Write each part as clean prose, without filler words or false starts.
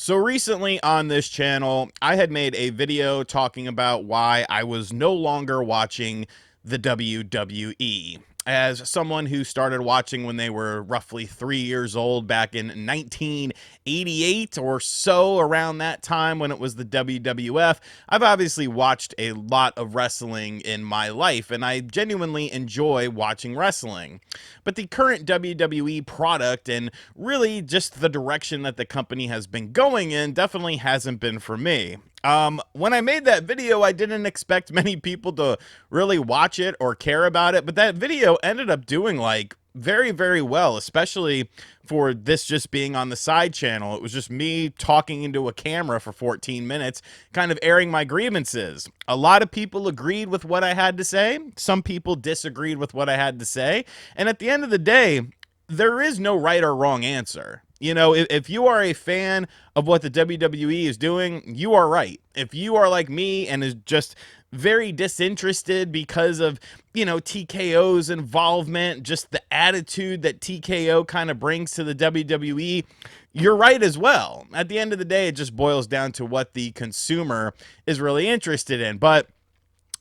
So recently on this channel, I had made a video talking about why I was no longer watching the WWE. As someone who started watching when they were roughly 3 years old back in 1988 or so, around that time when it was the WWF, I've obviously watched a lot of wrestling in my life, and I genuinely enjoy watching wrestling. But the current WWE product and really just the direction that the company has been going in definitely hasn't been for me. When I made that video, I didn't expect many people to really watch it or care about it, but that video ended up doing like very, very well, especially for this just being on the side channel. It was just me talking into a camera for 14 minutes, kind of airing my grievances. A lot of people agreed with what I had to say. Some people disagreed with what I had to say. And at the end of the day, there is no right or wrong answer. You know, if you are a fan of what the WWE is doing, you are right. If you are like me and is just very disinterested because of, you know, TKO's involvement, just the attitude that TKO kind of brings to the WWE, you're right as well. At the end of the day, it just boils down to what the consumer is really interested in. But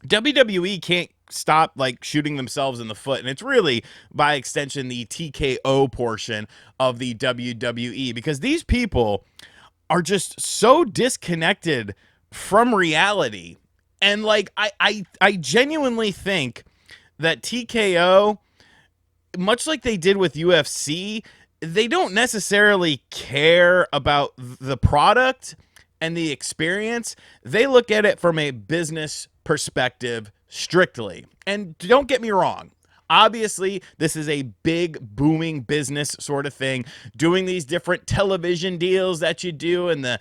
WWE can't stop like shooting themselves in the foot, and it's really by extension the TKO portion of the WWE, because these people are just so disconnected from reality. And like I genuinely think that TKO, much like they did with UFC, they don't necessarily care about the product and the experience. They look at it from a business perspective strictly. And don't get me wrong, obviously, this is a big booming business sort of thing. Doing these different television deals that you do, and the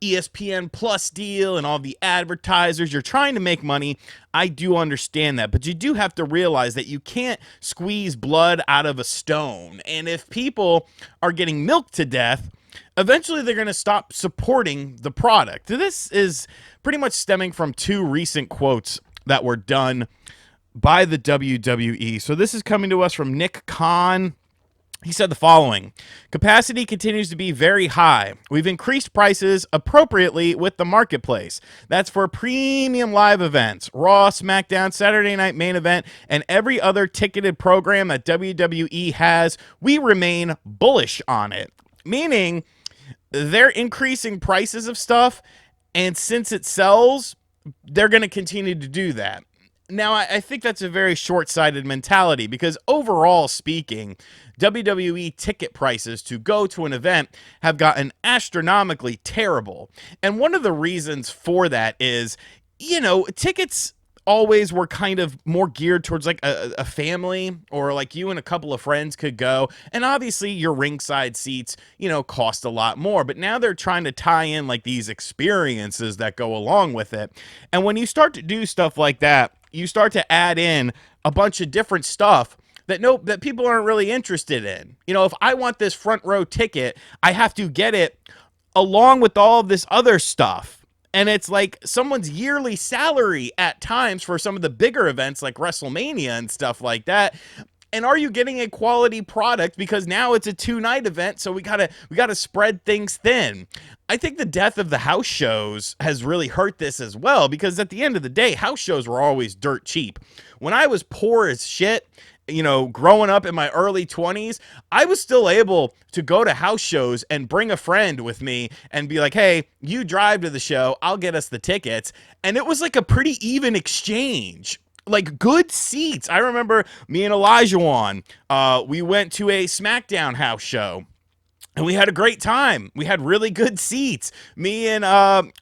ESPN Plus deal, and all the advertisers, you're trying to make money. I do understand that, but you do have to realize that you can't squeeze blood out of a stone. And if people are getting milked to death, eventually they're going to stop supporting the product. This is pretty much stemming from two recent quotes that were done by the WWE. So this is coming to us from Nick Khan. He said the following: capacity continues to be very high. We've increased prices appropriately with the marketplace. That's for premium live events, Raw, SmackDown, Saturday Night Main Event, and every other ticketed program that WWE has. We remain bullish on it. Meaning they're increasing prices of stuff, and since it sells, they're going to continue to do that. Now, I think that's a very short-sighted mentality, because overall speaking, WWE ticket prices to go to an event have gotten astronomically terrible. And one of the reasons for that is, you know, tickets always were kind of more geared towards like a family, or like you and a couple of friends could go. And obviously your ringside seats, you know, cost a lot more, but now they're trying to tie in like these experiences that go along with it. And when you start to do stuff like that, you start to add in a bunch of different stuff that people aren't really interested in. You know, if I want this front row ticket, I have to get it along with all of this other stuff. And it's like someone's yearly salary at times for some of the bigger events like WrestleMania and stuff like that. And are you getting a quality product? Because now it's a 2-night event, so we gotta spread things thin. I think the death of the house shows has really hurt this as well, because at the end of the day, house shows were always dirt cheap. When I was poor as shit, you know, growing up in my early 20s, I was still able to go to house shows and bring a friend with me and be like, hey, you drive to the show, I'll get us the tickets. And it was like a pretty even exchange. Like good seats. I remember me and Elijah we went to a SmackDown house show. And we had a great time. We had really good seats. Me and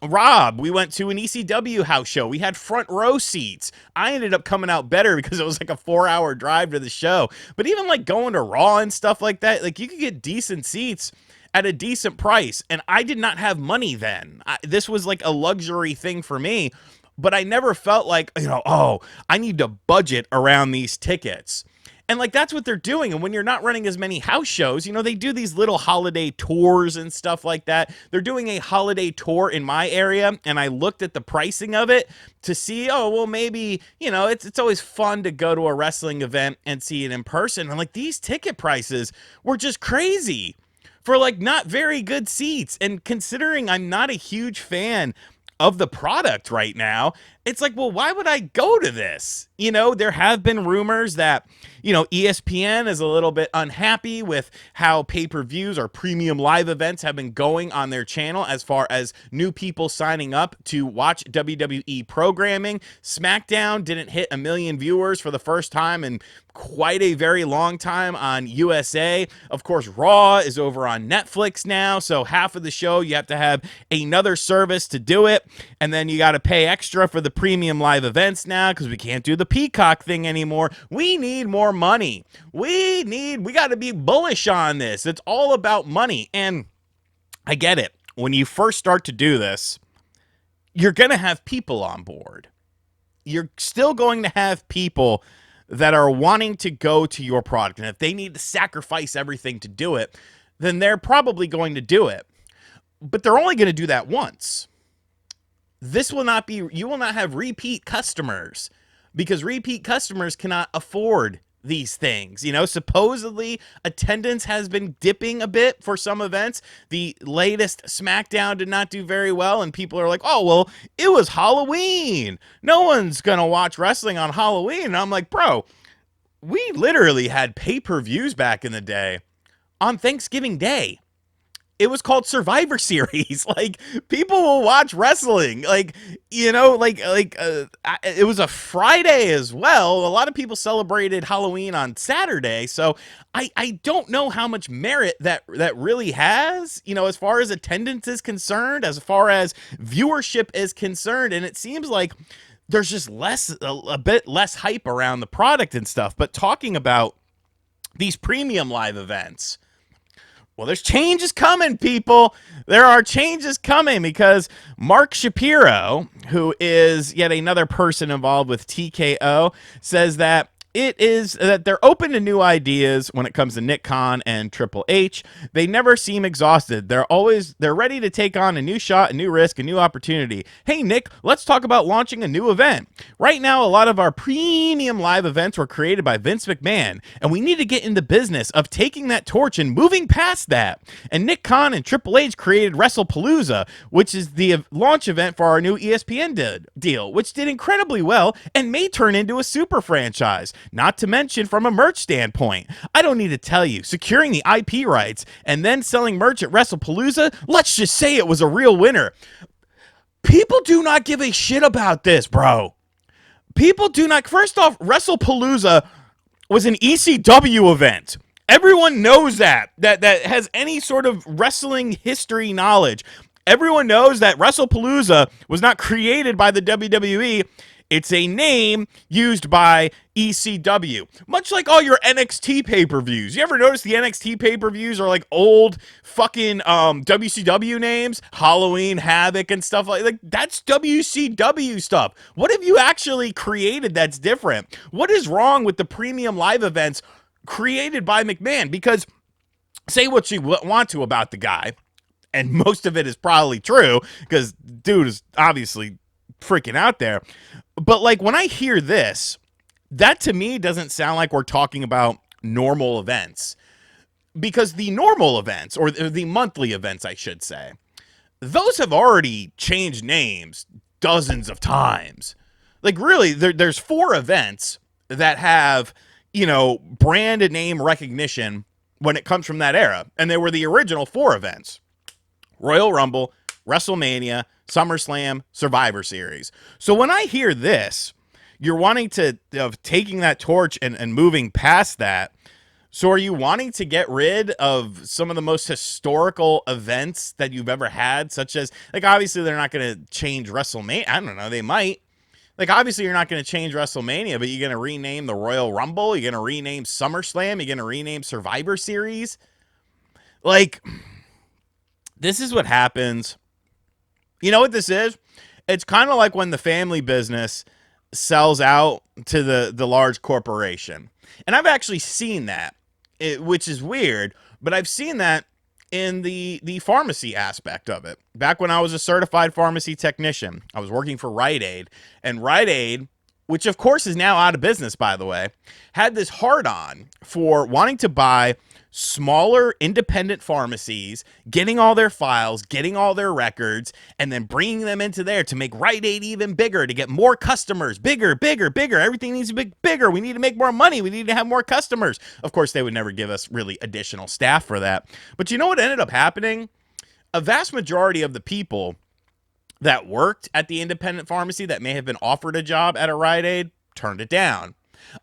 Rob, we went to an ECW house show. We had front row seats. I ended up coming out better because it was like a 4-hour drive to the show. But even like going to Raw and stuff like that, like you could get decent seats at a decent price. And I did not have money then. This was like a luxury thing for me. But I never felt like, you know, oh, I need to budget around these tickets. And like that's what they're doing. And when you're not running as many house shows, you know, they do these little holiday tours and stuff like that. They're doing a holiday tour in my area, and I looked at the pricing of it to see, oh, well, maybe, you know, it's always fun to go to a wrestling event and see it in person. And like these ticket prices were just crazy. for like not very good seats. And considering I'm not a huge fan of the product right now, it's like, well, why would I go to this? You know, there have been rumors that, you know, ESPN is a little bit unhappy with how pay-per-views or premium live events have been going on their channel as far as new people signing up to watch WWE programming. SmackDown didn't hit 1 million viewers for the first time in quite a very long time on USA. Of course, Raw is over on Netflix now, so half of the show you have to have another service to do it, and then you got to pay extra for the premium live events now because we can't do the Peacock thing anymore. We need more money. We got to be bullish on this. It's all about money, and I get it. When you first start to do this, you're going to have people on board. You're still going to have people that are wanting to go to your product. And if they need to sacrifice everything to do it, then they're probably going to do it. But they're only going to do that once. This will not be, you will not have repeat customers because repeat customers cannot afford these things. You know, supposedly attendance has been dipping a bit for some events. The latest SmackDown did not do very well, and people are like, oh, well, it was Halloween. No one's going to watch wrestling on Halloween. And I'm like, bro, we literally had pay-per-views back in the day on Thanksgiving Day. It was called Survivor Series. Like, people will watch wrestling. Like, you know, it was a Friday as well. A lot of people celebrated Halloween on Saturday. So I don't know how much merit that really has, you know, as far as attendance is concerned, as far as viewership is concerned. And it seems like there's just a bit less hype around the product and stuff. But talking about these premium live events, well, there's changes coming, people. There are changes coming because Mark Shapiro, who is yet another person involved with TKO, says that they're open to new ideas when it comes to Nick Khan and Triple H. They never seem exhausted. They're ready to take on a new shot, a new risk, a new opportunity. Hey, Nick, let's talk about launching a new event. Right now, a lot of our premium live events were created by Vince McMahon, and we need to get in the business of taking that torch and moving past that. And Nick Khan and Triple H created WrestlePalooza, which is the launch event for our new ESPN deal, which did incredibly well and may turn into a super franchise. Not to mention from a merch standpoint. I don't need to tell you, securing the IP rights and then selling merch at WrestlePalooza, let's just say it was a real winner. People do not give a shit about this, bro. People do not. First off, WrestlePalooza was an ECW event. Everyone knows that has any sort of wrestling history knowledge. Everyone knows that WrestlePalooza was not created by the WWE. It's a name used by ECW, much like all your NXT pay-per-views. You ever notice the NXT pay-per-views are like old fucking WCW names? Halloween Havoc and stuff like that's WCW stuff. What have you actually created that's different? What is wrong with the premium live events created by McMahon? Because say what you want to about the guy, and most of it is probably true because dude is obviously freaking out there. But like when I hear this, that to me doesn't sound like we're talking about normal events, because the normal events, or the monthly events, I should say, those have already changed names dozens of times. Like really, there's 4 events that have, you know, brand and name recognition when it comes from that era. And they were the original 4 events: Royal Rumble, WrestleMania, SummerSlam, Survivor Series. So when I hear this, you're wanting to, taking that torch and moving past that. So are you wanting to get rid of some of the most historical events that you've ever had, such as, like, obviously they're not going to change WrestleMania. I don't know. They might. Like, obviously you're not going to change WrestleMania, but you're going to rename the Royal Rumble. You're going to rename SummerSlam. You're going to rename Survivor Series. Like, this is what happens. You know what this is? It's kind of like when the family business sells out to the large corporation. And I've actually seen that, which is weird, but I've seen that in the pharmacy aspect of it. Back when I was a certified pharmacy technician, I was working for Rite Aid, and Rite Aid, which of course is now out of business, by the way, had this hard-on for wanting to buy smaller independent pharmacies, getting all their files, getting all their records, and then bringing them into there to make Rite Aid even bigger, to get more customers, bigger, bigger, bigger. Everything needs to be bigger. We need to make more money. We need to have more customers. Of course, they would never give us really additional staff for that. But you know what ended up happening? A vast majority of the people that worked at the independent pharmacy that may have been offered a job at a Rite Aid turned it down.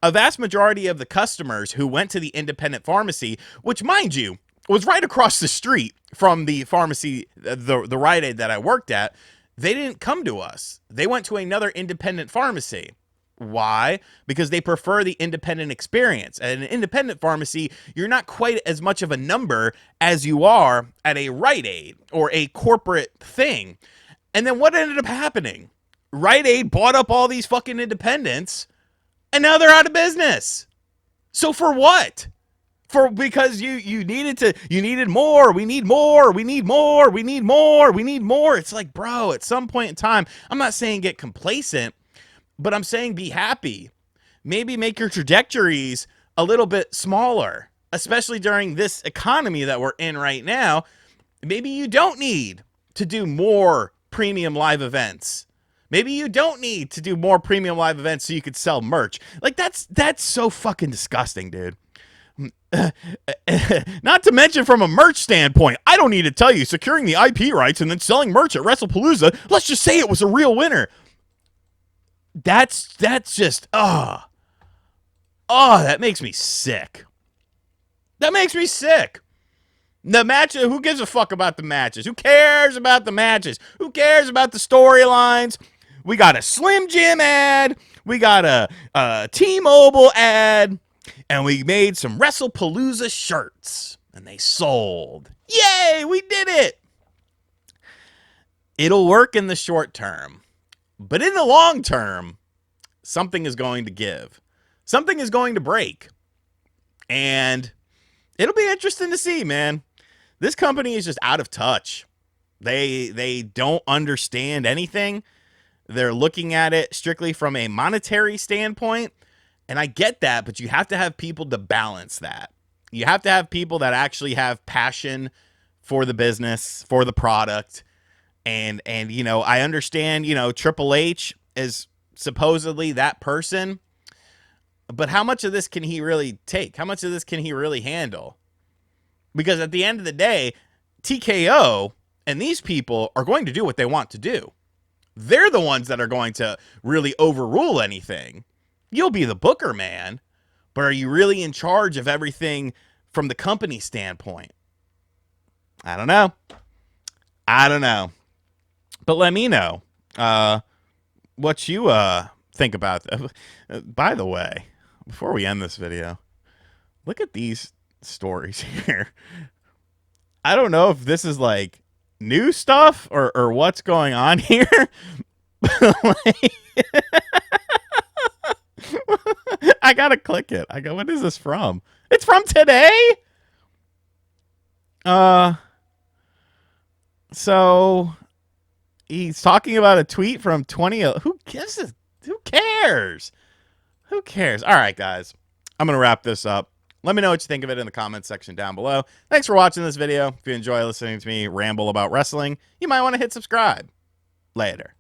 A vast majority of the customers who went to the independent pharmacy, which, mind you, was right across the street from the pharmacy, the Rite Aid that I worked at, they didn't come to us. They went to another independent pharmacy. Why? Because they prefer the independent experience. At an independent pharmacy, you're not quite as much of a number as you are at a Rite Aid or a corporate thing. And then what ended up happening? Rite Aid bought up all these fucking independents, and now they're out of business. So for what? Because you needed more. We need more. We need more. We need more. We need more. It's like, bro, at some point in time, I'm not saying get complacent, but I'm saying be happy. Maybe make your trajectories a little bit smaller, especially during this economy that we're in right now. Maybe you don't need to do more premium live events. Maybe you don't need to do more premium live events so you could sell merch. Like, that's so fucking disgusting, dude. Not to mention from a merch standpoint, I don't need to tell you, securing the IP rights and then selling merch at WrestlePalooza, let's just say it was a real winner. That's just, that makes me sick. That makes me sick. The match, who gives a fuck about the matches? Who cares about the matches? Who cares about the storylines? We got a Slim Jim ad. We got a T-Mobile ad. And we made some WrestlePalooza shirts. And they sold. Yay, we did it. It'll work in the short term. But in the long term, something is going to give. Something is going to break. And it'll be interesting to see, man. This company is just out of touch. They don't understand anything. They're looking at it strictly from a monetary standpoint. And I get that, but you have to have people to balance that. You have to have people that actually have passion for the business, for the product. And you know, I understand, you know, Triple H is supposedly that person. But how much of this can he really take? How much of this can he really handle? Because at the end of the day, TKO and these people are going to do what they want to do. They're the ones that are going to really overrule anything. You'll be the booker, man. But are you really in charge of everything from the company standpoint? I don't know. But let me know what you think about that. By the way, before we end this video, look at these stories here. I don't know if this is like new stuff or what's going on here. I gotta click it. I go, what is this from? It's from today. So he's talking about a tweet from 20. Who gives it? Who cares? Who cares? All right, guys. I'm gonna wrap this up. Let me know what you think of it in the comments section down below. Thanks for watching this video. If you enjoy listening to me ramble about wrestling, you might want to hit subscribe. Later.